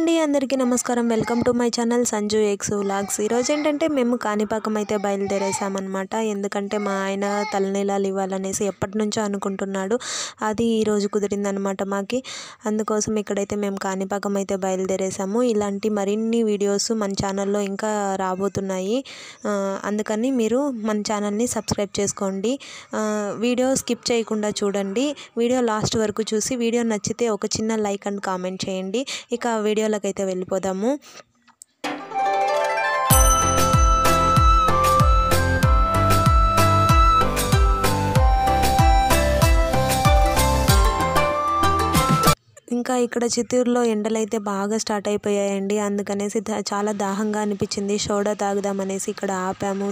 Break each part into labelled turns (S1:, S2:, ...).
S1: అండి, అందరికీ నమస్కారం. Welcome to my channel Sanju X vlogs. ఈరోజు ఏంటంటే మేము కాణిపాకం అయితే బయలుదేరేసామన్నమాట. ఎందుకంటే మా ఆయన తలనీలాలు ఇవ్వాలనేసి ఎప్పటి నుంచో అనుకుంటున్నాడు. అది ఈరోజు కుదిరిందనమాట మాకి. అందుకోసం ఇక్కడైతే మేము కాణిపాకం అయితే బయలుదేరేసాము. ఇలాంటి మరిన్ని వీడియోస్ మన ఛానల్లో ఇంకా రాబోతున్నాయి. అందుకని మీరు మన ఛానల్ని సబ్స్క్రైబ్ చేసుకోండి. వీడియో స్కిప్ చేయకుండా చూడండి. వీడియో లాస్ట్ వరకు చూసి వీడియో నచ్చితే ఒక చిన్న లైక్ అండ్ కామెంట్ చేయండి. ఇక వీడియోలోకి అయితే వెళ్ళిపోదాము. ఇంకా ఇక్కడ చిత్తూరులో ఎండలైతే బాగా స్టార్ట్ అయిపోయాయండి. అందుకనేసి చాలా దాహంగా అనిపించింది. సోడా తాగుదామనేసి ఇక్కడ ఆపాము.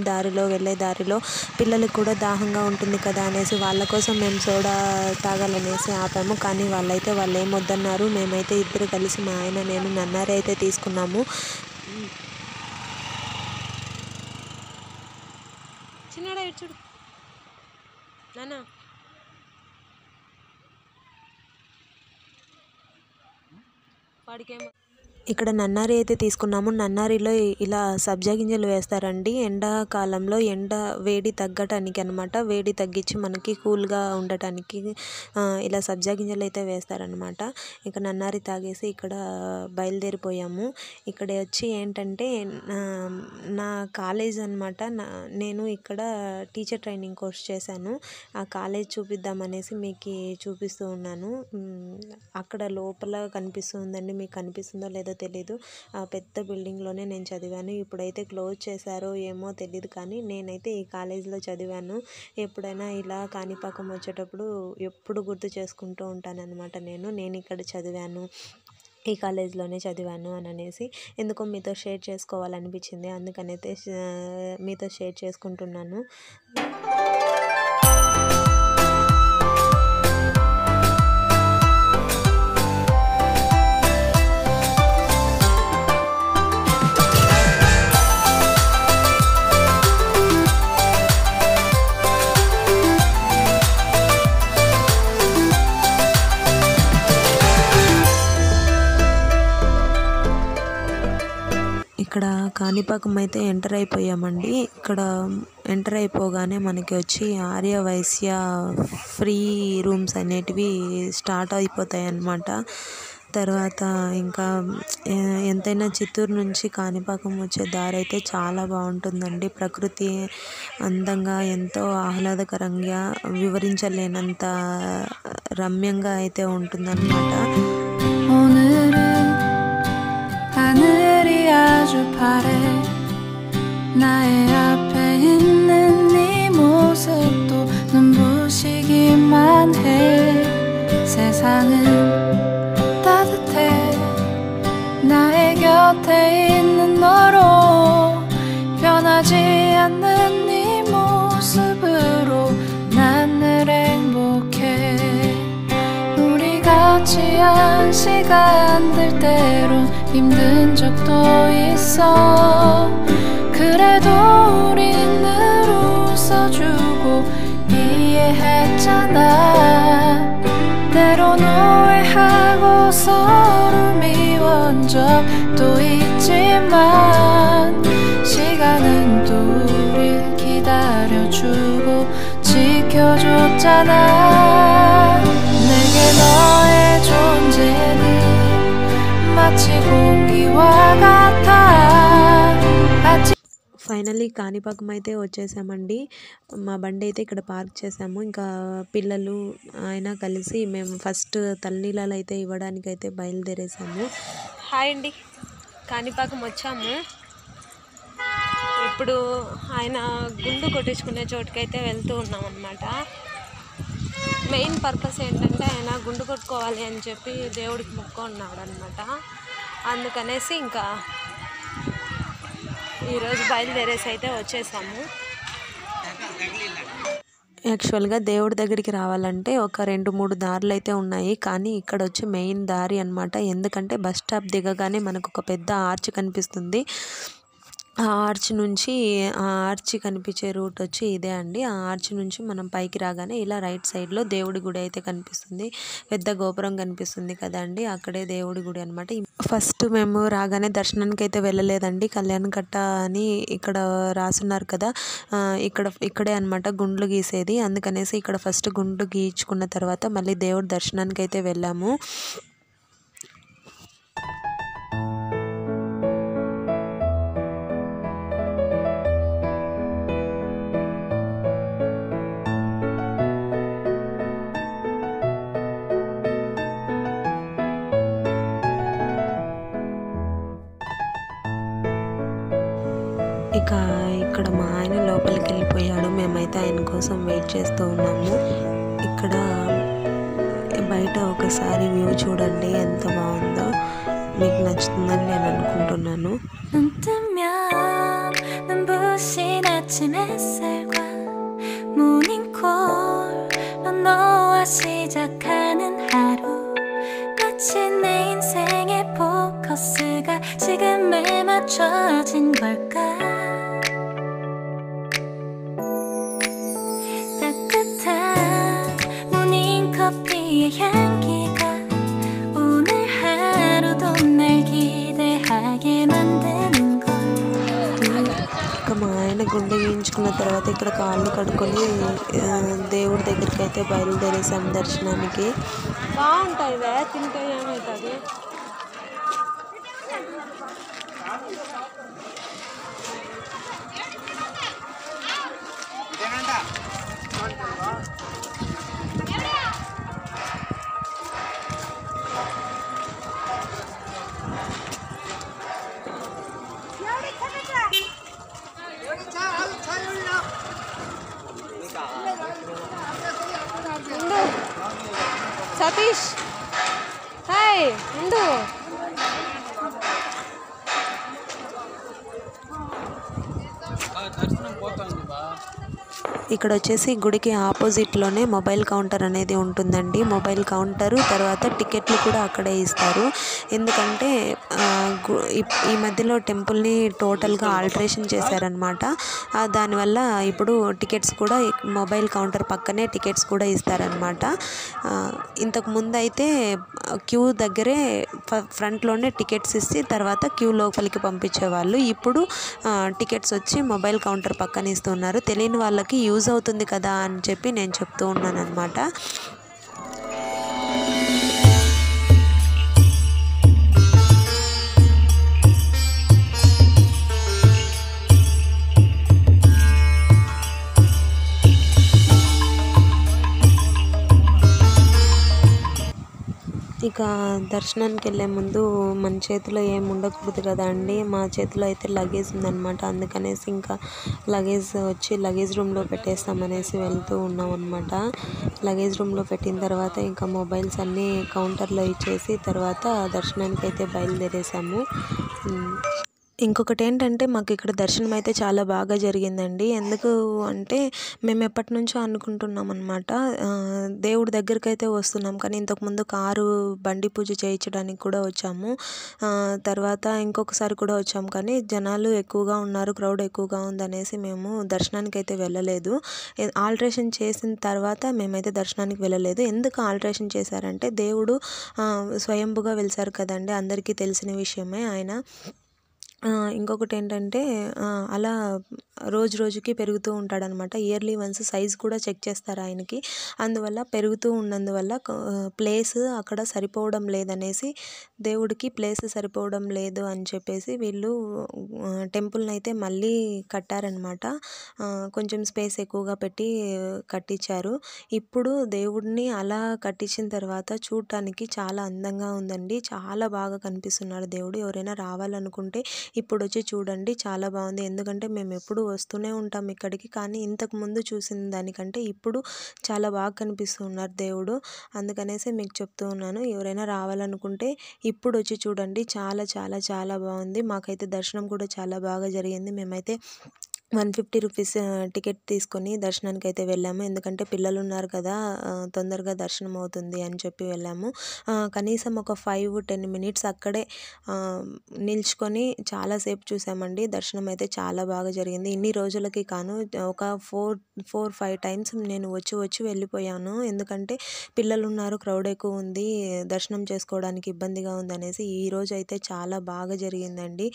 S1: వెళ్ళే దారిలో పిల్లలకు కూడా దాహంగా ఉంటుంది కదా అనేసి వాళ్ళ కోసం మేము సోడా తాగాలనేసి ఆపాము. కానీ వాళ్ళు ఏమొద్దన్నారు. మేమైతే ఇద్దరు కలిసి మా ఆయన నేను నన్నారి అయితే తీసుకున్నాము. చిన్నడా చూడు నాన్న. ఇక్కడ నన్నారి అయితే తీసుకున్నాము. నన్నారిలో ఇలా సబ్జా గింజలు వేస్తారండి. ఎండాకాలంలో వేడి తగ్గటానికి అనమాట. వేడి తగ్గించి మనకి కూల్గా ఉండటానికి ఇలా సబ్జా గింజలు అయితే వేస్తారనమాట. ఇక నన్నారి తాగేసి ఇక్కడ బయలుదేరిపోయాము. ఇక్కడ వచ్చి ఏంటంటే నా కాలేజ్ అనమాట. నేను ఇక్కడ టీచర్ ట్రైనింగ్ కోర్స్ చేశాను. ఆ కాలేజ్ చూపిద్దామనేసి మీకు చూపిస్తూ ఉన్నాను. అక్కడ లోపల కనిపిస్తుందండి. మీకు కనిపిస్తుందో లేదో తెలీదు. ఆ పెద్ద బిల్డింగ్లోనే నేను చదివాను. ఇప్పుడైతే క్లోజ్ చేశారో ఏమో తెలియదు, కానీ నేనైతే ఈ కాలేజీలో చదివాను. ఎప్పుడైనా ఇలా కాణిపాకం వచ్చేటప్పుడు ఎప్పుడు గుర్తు చేసుకుంటూ ఉంటానన్నమాట. నేను ఇక్కడ చదివాను, ఈ కాలేజ్లోనే చదివాను అని అనేసి ఎందుకో మీతో షేర్ చేసుకోవాలనిపించింది. అందుకనైతే మీతో షేర్ చేసుకుంటున్నాను. ఇక్కడ కాణిపాకం అయితే ఎంటర్ అయిపోయామండి. ఇక్కడ ఎంటర్ అయిపోగానే మనకి వచ్చి ఆర్య వైశ్య ఫ్రీ రూమ్స్ అనేటివి స్టార్ట్ అయిపోతాయి అన్నమాట. తర్వాత ఇంకా ఎంతైనా చిత్తూరు నుంచి కాణిపాకం వచ్చే దారి అయితే చాలా బాగుంటుందండి. ప్రకృతి అందంగా ఎంతో ఆహ్లాదకరంగా వివరించలేనంత రమ్యంగా అయితే ఉంటుందన్నమాట.
S2: 아주 파래 나의 앞에 있는 네 모습도 눈부시기만 해. 세상은 따뜻해. 나의 곁에 있는 너로 변하지 않는 네 모습으로 난 늘 행복해. 우리 같이 한 시간들 때론 힘든 적도 있어. 그래도 우린 늘 웃어주고 이해했잖아. 때론 오해하고 서로 미운 적도 있지만 시간은 또 우릴 기다려주고 지켜줬잖아. 내게 너의 존재는 마치 공기와 같아.
S1: ఫైనల్లీ కాణిపాకం అయితే వచ్చేసామండి. మా బండి అయితే ఇక్కడ పార్క్ చేసాము. ఇంకా పిల్లలు ఆయన కలిసి మేము ఫస్ట్ తలనీలాలు అయితే ఇవ్వడానికి అయితే బయలుదేరేసాము. హాయ్ అండి, కాణిపాకం వచ్చాము. ఇప్పుడు ఆయన గుండు కొట్టించుకునే చోటుకైతే వెళ్తూ ఉన్నాం అన్నమాట. మెయిన్ పర్పస్ ఏంటంటే ఆయన గుండు కొట్టుకోవాలి అని చెప్పి దేవుడికి మొక్కున్నాడు అనమాట. అందుకనేసి ఇంకా ఈరోజు బయలుదేరేసి అయితే వచ్చేసాము. యాక్చువల్గా దేవుడి దగ్గరికి రావాలంటే ఒక 2-3 దారులు అయితే ఉన్నాయి, కానీ ఇక్కడ వచ్చి మెయిన్ దారి అనమాట. ఎందుకంటే బస్ స్టాప్ దిగగానే మనకు ఒక పెద్ద ఆర్చ్ కనిపిస్తుంది. ఆ ఆర్చ్ నుంచి ఆ ఆర్చ్ కనిపించే రూట్ వచ్చి ఇదే అండి. ఆ ఆర్చ్ నుంచి మనం పైకి రాగానే ఇలా రైట్ సైడ్లో దేవుడి గుడి అయితే కనిపిస్తుంది. పెద్ద గోపురం కనిపిస్తుంది కదండి, అక్కడే దేవుడి గుడి అనమాట. ఫస్ట్ మేము రాగానే దర్శనానికి అయితే వెళ్ళలేదండి. కళ్యాణకట్ట అని ఇక్కడ రాసున్నారు కదా, ఇక్కడే అనమాట గుండ్లు గీసేది. అందుకనేసి ఇక్కడ ఫస్ట్ గుండు గీయించుకున్న తర్వాత మళ్ళీ దేవుడి దర్శనానికి అయితే వెళ్ళాము. ఇక ఇక్కడ మా ఆయన లోపలికి వెళ్ళిపోయాడు. మేమైతే ఆయన కోసం వెయిట్ చేస్తూ ఉన్నాము. ఇక్కడ బయట ఒకసారి వ్యూ చూడండి ఎంత బాగుందో. మీకు నచ్చుతుందని నేను అనుకుంటున్నాను.
S2: 눈 뜨면 눈부신 아침 햇살과 모닝콜로 너와 시작하는 하루 마치 내 인생의 포커스가 지금에 맞춰진 걸까 따뜻한 모닝커피의 향기가 오늘 하루도 날 기대하게 만드는 걸
S1: ఇక మా ఆయన గుండె గీయించుకున్న తర్వాత ఇక్కడ కాళ్ళు కడుక్కొని దేవుడి దగ్గరికి అయితే బయలుదేరేసాం దర్శనానికి. బాగుంటుంది తింటే ఏమవుతుంది. సతీష్ హాయ్ ఉండు. ఇక్కడ వచ్చేసి గుడికి ఆపోజిట్లోనే మొబైల్ కౌంటర్ అనేది ఉంటుందండి. మొబైల్ కౌంటరు తర్వాత టికెట్లు కూడా అక్కడే ఇస్తారు. ఎందుకంటే ఈ మధ్యలో టెంపుల్ని టోటల్గా ఆల్టరేషన్ చేశారనమాట. దానివల్ల ఇప్పుడు టికెట్స్ కూడా మొబైల్ కౌంటర్ పక్కనే టికెట్స్ కూడా ఇస్తారనమాట. ఇంతకు ముందు అయితే క్యూ దగ్గరే ఫ్రంట్లోనే టికెట్స్ ఇచ్చి తర్వాత క్యూ లోపలికి పంపించేవాళ్ళు. ఇప్పుడు టికెట్స్ వచ్చి మొబైల్ కౌంటర్ పక్కన ఇస్తున్నారు. తెలియని వాళ్ళకి యూజ్ అవుతుంది కదా అని చెప్పి నేను చెప్తూ ఉన్నాను అనమాట. ఇక దర్శనానికి వెళ్ళే ముందు మన చేతిలో ఏమి ఉండకూడదు కదా అండి. మా చేతిలో అయితే లగేజ్ ఉందన్నమాట. అందుకనేసి ఇంకా లగేజ్ రూమ్లో పెట్టేస్తామనేసి వెళ్తూ ఉన్నాం అనమాట. లగేజ్ రూమ్లో పెట్టిన తర్వాత ఇంకా మొబైల్స్ అన్నీ కౌంటర్లో ఇచ్చేసి తర్వాత దర్శనానికి అయితే బయలుదేరేసాము. ఇంకొకటి ఏంటంటే మాకు ఇక్కడ దర్శనం అయితే చాలా బాగా జరిగిందండి. ఎందుకు అంటే మేము ఎప్పటి నుంచో అనుకుంటున్నాం అనమాట, దేవుడి దగ్గరికి అయితే వస్తున్నాం కానీ ఇంతకుముందు బండి పూజ చేయించడానికి కూడా వచ్చాము. తర్వాత ఇంకొకసారి కూడా వచ్చాము కానీ జనాలు ఎక్కువగా ఉన్నారు, క్రౌడ్ ఎక్కువగా ఉందనేసి మేము దర్శనానికి అయితే వెళ్ళలేదు. ఆల్ట్రేషన్ చేసిన తర్వాత మేమైతే దర్శనానికి వెళ్ళలేదు. ఎందుకు ఆల్ట్రేషన్ చేశారంటే దేవుడు స్వయంభుగా వెలిసారు కదండి, అందరికీ తెలిసిన విషయమే ఆయన. ఇంకొకటి ఏంటంటే అలా రోజుకి పెరుగుతూ ఉంటాడనమాట. ఇయర్లీ వన్స్ సైజ్ కూడా చెక్ చేస్తారు ఆయనకి. అందువల్ల పెరుగుతూ ఉన్నందువల్ల ప్లేస్ అక్కడ సరిపోవడం లేదనేసి, దేవుడికి ప్లేస్ సరిపోవడం లేదు అని చెప్పేసి వీళ్ళు టెంపుల్ని అయితే మళ్ళీ కట్టారనమాట. కొంచెం స్పేస్ ఎక్కువగా పెట్టి కట్టించారు. ఇప్పుడు దేవుడిని అలా కట్టించిన తర్వాత చూడటానికి చాలా అందంగా ఉందండి. చాలా బాగా కనిపిస్తున్నాడు దేవుడు. ఎవరైనా రావాలనుకుంటే ఇప్పుడు వచ్చి చూడండి, చాలా బాగుంది. ఎందుకంటే మేము ఎప్పుడు వస్తూనే ఉంటాం ఇక్కడికి, కానీ ఇంతకు ముందు చూసిన దానికంటే ఇప్పుడు చాలా బాగా కనిపిస్తున్నారు దేవుడు. అందుకనేసి మీకు చెప్తూ ఉన్నాను, ఎవరైనా రావాలనుకుంటే ఇప్పుడు వచ్చి చూడండి. చాలా చాలా చాలా బాగుంది. మాకైతే దర్శనం కూడా చాలా బాగా జరిగింది. మేమైతే 150 రూపీస్ టికెట్ తీసుకొని దర్శనానికి అయితే వెళ్ళాము. ఎందుకంటే పిల్లలు ఉన్నారు కదా, తొందరగా దర్శనం అవుతుంది అని చెప్పి వెళ్ళాము. కనీసం ఒక 5-10 మినిట్స్ అక్కడే నిల్చుకొని చాలాసేపు చూసామండి. దర్శనం అయితే చాలా బాగా జరిగింది. ఇన్ని రోజులకి కాను ఒక 4-5 టైమ్స్ నేను వచ్చి వెళ్ళిపోయాను. ఎందుకంటే పిల్లలు ఉన్నారు, క్రౌడ్ ఎక్కువ ఉంది, దర్శనం చేసుకోవడానికి ఇబ్బందిగా ఉందనేసి. ఈరోజు అయితే చాలా బాగా జరిగిందండి.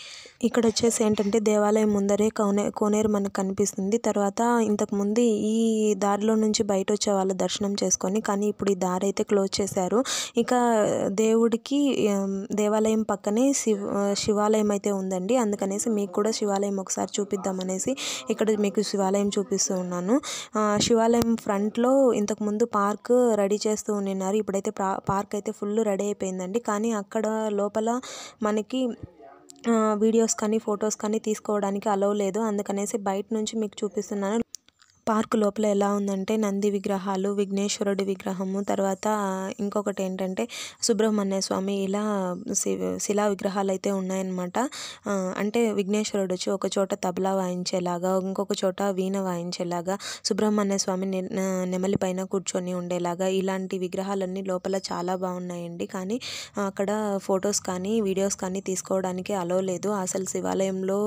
S1: ఇక్కడ వచ్చేసి ఏంటంటే దేవాలయం ముందరే కోనేరు మనకు కనిపిస్తుంది. తర్వాత ఇంతకుముందు ఈ దారిలో నుంచి బయట వచ్చే వాళ్ళు దర్శనం చేసుకొని, కానీ ఇప్పుడు ఈ దారి అయితే క్లోజ్ చేశారు. ఇక దేవుడికి దేవాలయం పక్కనే శివాలయం అయితే ఉందండి. అందుకనేసి మీకు కూడా శివాలయం ఒకసారి చూపిద్దామనేసి ఇక్కడ మీకు శివాలయం చూపిస్తూ ఉన్నాను. శివాలయం ఫ్రంట్లో ఇంతకుముందు పార్క్ రెడీ చేస్తూ ఉన్నారు. ఇప్పుడైతే పార్క్ అయితే ఫుల్ రెడీ అయిపోయిందండి. కానీ అక్కడ లోపల మనకి వీడియోస్ కానీ ఫొటోస్ కానీ తీసుకోవడానికి అలౌ లేదు. అందుకనేసి బయట నుంచి మీకు చూపిస్తున్నాను. పార్క్ లోపల ఎలా ఉందంటే నంది విగ్రహాలు, విఘ్నేశ్వరుడి విగ్రహము, తర్వాత ఇంకొకటి ఏంటంటే సుబ్రహ్మణ్య స్వామి, ఇలా శిలా విగ్రహాలు అయితే ఉన్నాయన్నమాట. అంటే విఘ్నేశ్వరుడు వచ్చి ఒక చోట తబలా వాయించేలాగా, ఇంకొక చోట వీణ వాయించేలాగా, సుబ్రహ్మణ్య స్వామి నెమలి పైన కూర్చొని ఉండేలాగా, ఇలాంటి విగ్రహాలన్నీ లోపల చాలా బాగున్నాయండి. కానీ అక్కడ ఫొటోస్ కానీ వీడియోస్ కానీ తీసుకోవడానికి అలౌ లేదు. అసలు శివాలయంలో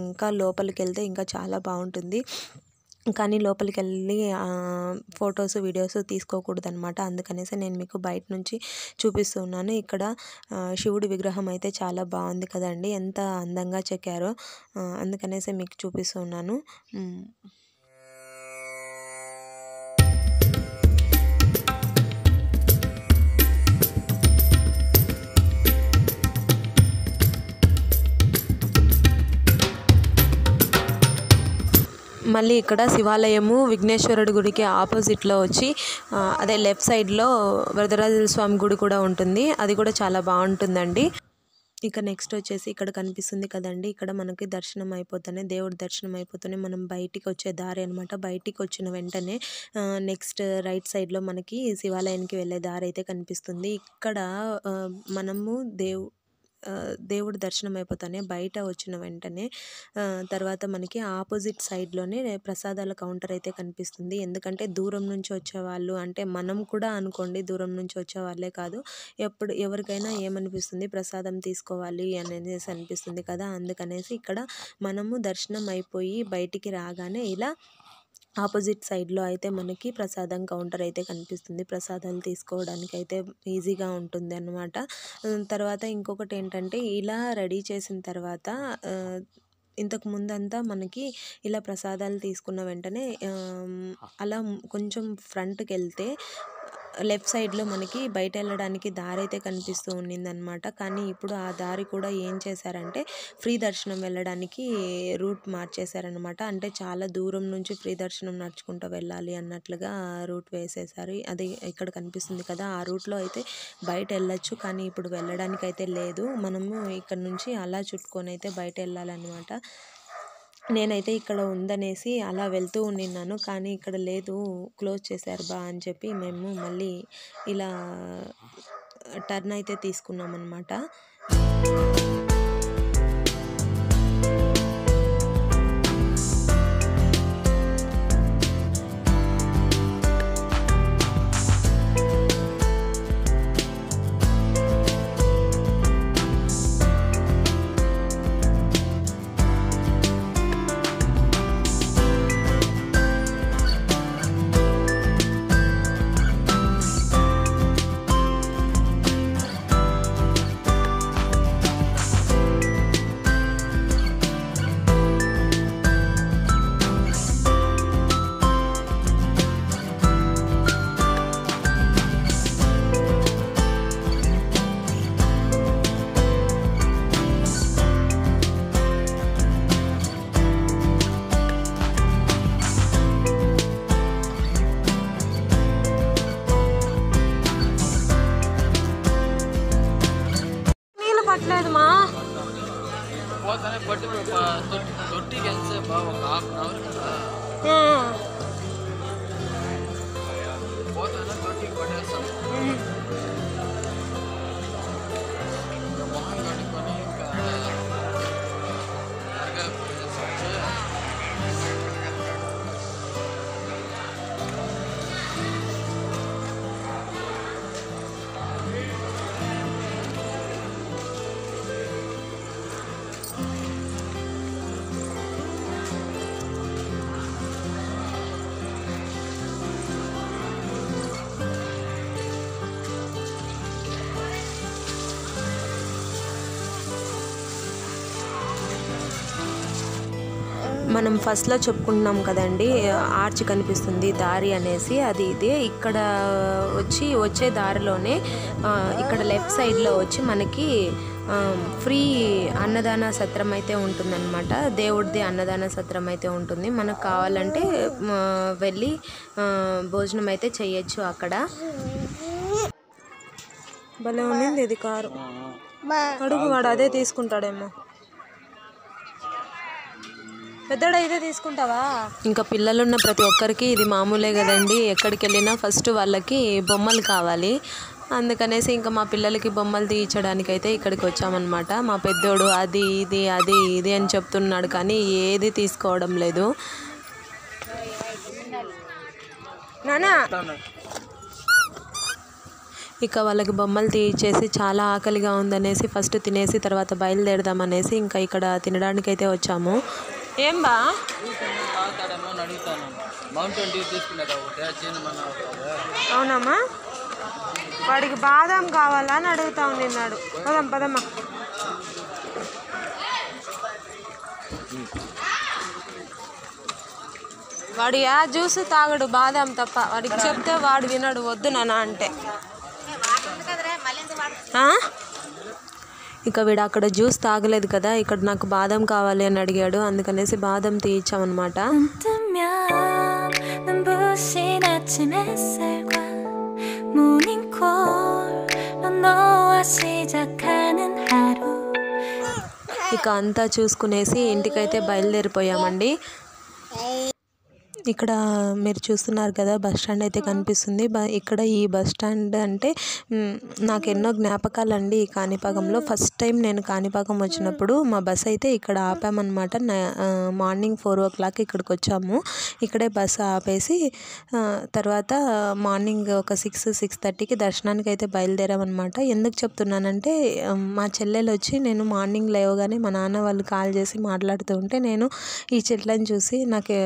S1: ఇంకా లోపలికి వెళ్తే ఇంకా చాలా బాగుంటుంది. కానీ లోపలికి వెళ్ళి ఫొటోస్ వీడియోస్ తీసుకోకూడదు అనమాట. అందుకనేసి నేను మీకు బయట నుంచి చూపిస్తున్నాను. ఇక్కడ శివుడి విగ్రహం అయితే చాలా బాగుంది కదండి, ఎంత అందంగా చెక్కారో. అందుకనేసి మీకు చూపిస్తున్నాను. మళ్ళీ ఇక్కడ శివాలయము విఘ్నేశ్వరుడి గుడికి ఆపోజిట్లో వచ్చి అదే లెఫ్ట్ సైడ్లో వరదరాజుల స్వామి గుడి కూడా ఉంటుంది. అది కూడా చాలా బాగుంటుందండి. ఇక నెక్స్ట్ వచ్చేసి ఇక్కడ కనిపిస్తుంది కదండి, ఇక్కడ మనకి దర్శనం అయిపోతేనే, దేవుడి దర్శనం అయిపోతేనే మనం బయటికి వచ్చే దారి అనమాట. బయటికి వచ్చిన వెంటనే నెక్స్ట్ రైట్ సైడ్లో మనకి శివాలయానికి వెళ్ళే దారి అయితే కనిపిస్తుంది. ఇక్కడ మనము దేవుడి దర్శనం అయిపోతానే బయట వచ్చిన వెంటనే తర్వాత మనకి ఆపోజిట్ సైడ్లోనే ప్రసాదాల కౌంటర్ అయితే కనిపిస్తుంది. ఎందుకంటే దూరం నుంచి వచ్చేవాళ్ళు, అంటే మనం కూడా అనుకోండి దూరం నుంచి వచ్చే వాళ్ళే కాదు, ఎవరికైనా ఏమనిపిస్తుంది, ప్రసాదం తీసుకోవాలి అనేది అనిపిస్తుంది కదా. అందుకనేసి ఇక్కడ మనము దర్శనం అయిపోయి బయటికి రాగానే ఇలా ఆపోజిట్ సైడ్లో అయితే మనకి ప్రసాదం కౌంటర్ అయితే కనిపిస్తుంది. ప్రసాదాలు తీసుకోవడానికి అయితే ఈజీగా ఉంటుంది అన్నమాట. తర్వాత ఇంకొకటి ఏంటంటే ఇలా రెడీ చేసిన తర్వాత ఇంతకు ముందంతా మనకి ఇలా ప్రసాదాలు తీసుకున్న వెంటనే అలా కొంచెం ఫ్రంట్కి వెళ్తే లెఫ్ట్ సైడ్లో మనకి బయట వెళ్ళడానికి దారి అయితే కనిపిస్తూ ఉన్నిందనమాట. కానీ ఇప్పుడు ఆ దారి కూడా ఏం చేశారంటే ఫ్రీ దర్శనం వెళ్ళడానికి రూట్ మార్చేశారనమాట. అంటే చాలా దూరం నుంచి ఫ్రీ దర్శనం నడుచుకుంటూ వెళ్ళాలి అన్నట్లుగా రూట్ వేసేసారు. అది ఇక్కడ కనిపిస్తుంది కదా, ఆ రూట్లో అయితే బయట వెళ్ళొచ్చు, కానీ ఇప్పుడు వెళ్ళడానికి అయితే లేదు. మనము ఇక్కడ నుంచి అలా చుట్టుకొని అయితే బయట వెళ్ళాలన్నమాట. నేనైతే ఇక్కడ ఉందనేసి అలా వెళ్తూ ఉన్నాను, కానీ ఇక్కడ లేదు, క్లోజ్ చేశారు అని చెప్పి మేము మళ్ళీ ఇలా టర్న్ అయితే తీసుకున్నాం అన్నమాట. పట్టలేదుమా
S3: తొట్టికి వెళ్తే బాగా ఒక హాఫ్ అన్ అవర్ కదా పోతానే తొట్టికి కొట్టేస్తాం. ఇంకా మొహం కడుక్కొని ఇంకా త్వరగా పోయేసి
S1: మనం ఫస్ట్లో చెప్పుకుంటున్నాం కదండి, ఆర్చ్ కనిపిస్తుంది దారి అనేసి, అది ఇదే. ఇక్కడ వచ్చే దారిలోనే ఇక్కడ లెఫ్ట్ సైడ్లో వచ్చి మనకి ఫ్రీ అన్నదాన సత్రం అయితే ఉంటుందన్నమాట. దేవుడిది అన్నదాన సత్రం అయితే ఉంటుంది. మనకు కావాలంటే వెళ్ళి భోజనం అయితే చేయొచ్చు అక్కడ. భలే ఉన్నింది ఇది కారు. అడుగు, వాడు అదే తీసుకుంటాడేమో. పెద్దడా ఇదే తీసుకుంటావా? ఇంకా పిల్లలున్న ప్రతి ఒక్కరికి ఇది మామూలే కదండి. ఎక్కడికి వెళ్ళినా ఫస్ట్ వాళ్ళకి బొమ్మలు కావాలి. అందుకనేసి ఇంకా మా పిల్లలకి బొమ్మలు తీయించడానికైతే ఇక్కడికి వచ్చామన్నమాట. మా పెద్దోడు అది ఇది అని చెప్తున్నాడు, కానీ ఏది తీసుకోవడం లేదు. నానా ఇక వాళ్ళకి బొమ్మలు తీయించేసి చాలా ఆకలిగా ఉందనేసి ఫస్ట్ తినేసి తర్వాత బయలుదేరదామనేసి ఇంకా ఇక్కడ తినడానికైతే వచ్చాము. ఏం బా అవునమ్మా, వాడికి బాదం కావాలా అని అడుగుతా ఉన్నాడు. పదమ్మా. వాడు జ్యూస్ తాగడు, బాదం తప్ప. వాడికి చెప్తే వాడు వినడు, వద్దు నాన్న అంటే. ఇక వీడు అక్కడ జ్యూస్ తాగలేదు కదా, ఇక్కడ నాకు బాదం కావాలి అని అడిగాడు. అందుకనేసి బాదం తీయించామన్నమాట. ఇక అంతా చూసుకునేసి ఇంటికైతే బయలుదేరిపోయామండి. ఇక్కడ మీరు చూస్తున్నారు కదా, బస్ స్టాండ్ అయితే కనిపిస్తుంది. ఇక్కడ ఈ బస్ స్టాండ్ అంటే నాకు ఎన్నో జ్ఞాపకాలు అండి. ఈ కాణిపాకంలో ఫస్ట్ టైం నేను కాణిపాకం వచ్చినప్పుడు మా బస్ అయితే ఇక్కడ ఆపామన్నమాట. మార్నింగ్ 4 o'clock ఇక్కడికి వచ్చాము. ఇక్కడే బస్సు ఆపేసి తర్వాత మార్నింగ్ ఒక 6-6:30కి దర్శనానికి అయితే బయలుదేరామన్నమాట. ఎందుకు చెప్తున్నానంటే, మా చెల్లెలు వచ్చి నేను మార్నింగ్ లేవగానే మా నాన్న వాళ్ళు కాల్ చేసి మాట్లాడుతూ ఉంటే నేను ఈ చెట్లను చూసి నాకు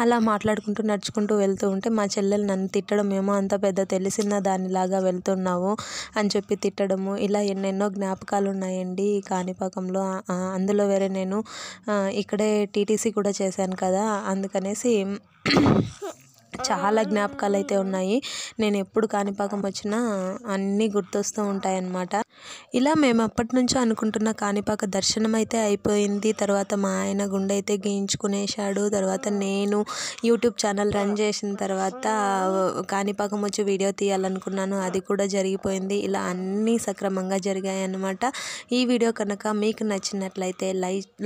S1: అలా మాట్లాడుకుంటూ నడుచుకుంటూ వెళ్తూ ఉంటే మా చెల్లెలు నన్ను తిట్టడం, ఏమో అంత పెద్ద తెలిసిన దానిలాగా వెళ్తున్నావు అని చెప్పి తిట్టడము, ఇలా ఎన్నెన్నో జ్ఞాపకాలు ఉన్నాయండి ఈ కాణిపాకంలో. అందులో వేరే నేను ఇక్కడే టీటీసీ కూడా చేశాను కదా, అందుకనేసి చాలా జ్ఞాపకాలు అయితే ఉన్నాయి. నేను ఎప్పుడు కాణిపాకం వచ్చినా అన్నీ గుర్తొస్తూ ఉంటాయన్నమాట. ఇలా మేము అప్పటి నుంచో అనుకుంటున్న కాణిపాక దర్శనం అయితే అయిపోయింది. తర్వాత మా ఆయన గుండె అయితే గీయించుకునేశాడు. తర్వాత నేను యూట్యూబ్ ఛానల్ రన్ చేసిన తర్వాత కాణిపాకం వచ్చి వీడియో తీయాలనుకున్నాను, అది కూడా జరిగిపోయింది. ఇలా అన్నీ సక్రమంగా జరిగాయి అన్నమాట. ఈ వీడియో కనుక మీకు నచ్చినట్లయితే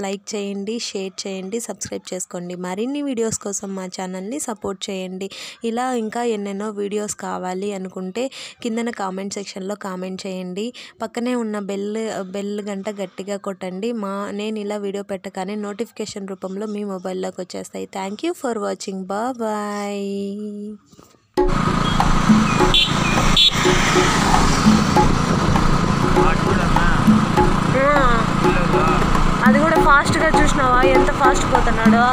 S1: లైక్ చేయండి, షేర్ చేయండి, సబ్స్క్రైబ్ చేసుకోండి. మరిన్ని వీడియోస్ కోసం మా ఛానల్ని సపోర్ట్ చేయండి. ఇలా ఇంకా ఎన్నెన్నో వీడియోస్ కావాలి అనుకుంటే కిందన కామెంట్ సెక్షన్లో కామెంట్ చేయండి. పక్కనే ఉన్న బెల్ గంట గట్టిగా కొట్టండి. నేను ఇలా వీడియో పెట్టగానే నోటిఫికేషన్ రూపంలో మీ మొబైల్లోకి వచ్చేస్తాయి. Thank you for watching. Bye. అది కూడా ఫాస్ట్గా చూసినావా, ఎంత ఫాస్ట్ పోతున్నాడో.